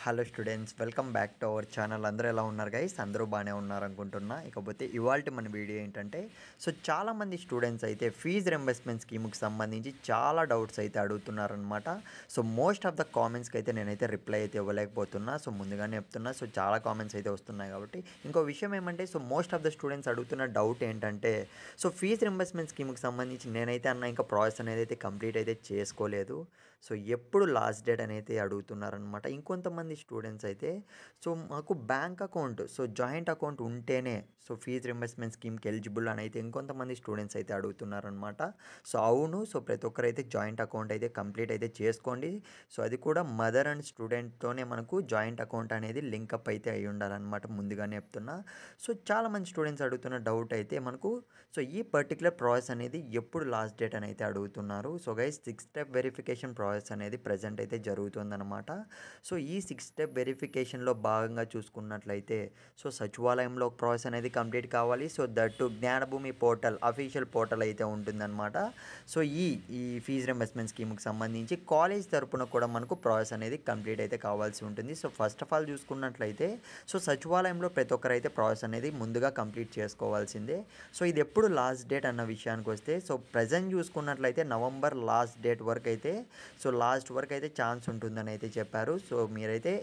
Hello students, welcome back to our channel. అందరూ ఎలా ఉన్నారు గైస్? అందరూ బాగానే ఉన్నారనుకుంటున్నా. ఇకపోతే ఇవాల్టి మన వీడియో ఏంటంటే, చాలామంది స్టూడెంట్స్ అయితే ఫీజ్ రింబర్స్మెంట్ స్కీమ్కి సంబంధించి చాలా డౌట్స్ అయితే అడుగుతున్నారనమాట. మోస్ట్ ఆఫ్ ద కామెంట్స్కి అయితే నేనైతే రిప్లై అయితే ఇవ్వలేకపోతున్నా. ముందుగానే చెప్తున్నా. చాలా కామెంట్స్ అయితే వస్తున్నాయి కాబట్టి. ఇంకో విషయం ఏమంటే, మోస్ట్ ఆఫ్ ద స్టూడెంట్స్ అడుగుతున్న డౌట్ ఏంటంటే, ఫీజ్ రింబర్స్మెంట్ స్కీమ్కి సంబంధించి నేనైతే ఇంకా ప్రాసెస్ అనేది అయితే కంప్లీట్ అయితే చేసుకోలేదు. ఎప్పుడు లాస్ట్ డేట్ అనేది అడుగుతున్నారనమాట. ఇంకొంతమంది స్టూడెంట్స్ అయితే మాకు బ్యాంక్ అకౌంట్ జాయింట్ అకౌంట్ ఉంటేనే ఫీజ్ రింబర్స్మెంట్ స్కీమ్కి ఎలిజిబుల్ అని అయితే ఇంకొంతమంది స్టూడెంట్స్ అయితే అడుగుతున్నారనమాట. అవును, ప్రతి ఒక్కరైతే జాయింట్ అకౌంట్ అయితే కంప్లీట్ అయితే చేసుకోండి. అది కూడా మదర్ అండ్ స్టూడెంట్తోనే మనకు జాయింట్ అకౌంట్ అనేది లింకప్ అయితే అయి ఉండాలన్నమాట. ముందుగానే చెప్తున్నా. చాలామంది స్టూడెంట్స్ అడుగుతున్న డౌట్ అయితే మనకు ఈ పర్టికులర్ ప్రాసెస్ అనేది ఎప్పుడు లాస్ట్ డేట్ అని అయితే అడుగుతున్నారు. గైస్ 6 స్టెప్ వెరిఫికేషన్ ప్రాసెస్ అనేది ప్రజెంట్ అయితే జరుగుతుందన్నమాట. ఈ 6 స్టెప్ వెరిఫికేషన్లో భాగంగా చూసుకున్నట్లయితే సచివాలయంలో ప్రాసెస్ అనేది కంప్లీట్ కావాలి. That Gnanabhoomi portal official portal అయితే ఉంటుందన్నమాట. ఈ ఈ ఫీజ్ రింబర్స్మెంట్ స్కీమ్కి సంబంధించి కాలేజ్ తరపున కూడా మనకు ప్రాసెస్ అనేది కంప్లీట్ అయితే కావాల్సి ఉంటుంది. ఫస్ట్ ఆఫ్ ఆల్ చూసుకున్నట్లయితే సచివాలయంలో ప్రతి ఒక్కరైతే ప్రాసెస్ అనేది ముందుగా కంప్లీట్ చేసుకోవాల్సిందే. ఇది ఎప్పుడు లాస్ట్ డేట్ అన్న విషయానికి వస్తే ప్రజెంట్ చూసుకున్నట్లయితే నవంబర్ లాస్ట్ డేట్ వరకు అయితే లాస్ట్ వరకు అయితే ఛాన్స్ ఉంటుందని అయితే చెప్పారు. మీరైతే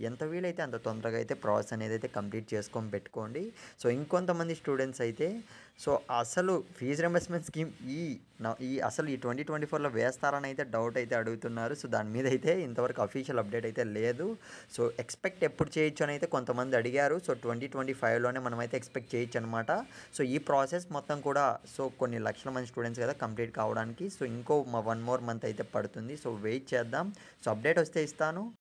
ఎంత వీలైతే అంత తొందరగా అయితే ప్రాసెస్ అనేది అయితే కంప్లీట్ చేసుకొని పెట్టుకోండి. ఇంకొంతమంది స్టూడెంట్స్ అయితే అసలు ఫీజ్ రింబర్స్మెంట్ స్కీమ్ అసలు ఈ 2024లో వేస్తారని అయితే డౌట్ అయితే అడుగుతున్నారు. దాని మీద అయితే ఇంతవరకు అఫీషియల్ అప్డేట్ అయితే లేదు. ఎక్స్పెక్ట్ ఎప్పుడు చేయొచ్చు అని అయితే కొంతమంది అడిగారు. 2025లోనే మనమైతే ఎక్స్పెక్ట్ చేయొచ్చు అనమాట. ఈ ప్రాసెస్ మొత్తం కూడా కొన్ని లక్షల మంది స్టూడెంట్స్ కదా కంప్లీట్ కావడానికి. ఇంకో 1 more month అయితే పడుతుంది. వెయిట్ చేద్దాం. అప్డేట్ వస్తే ఇస్తాను.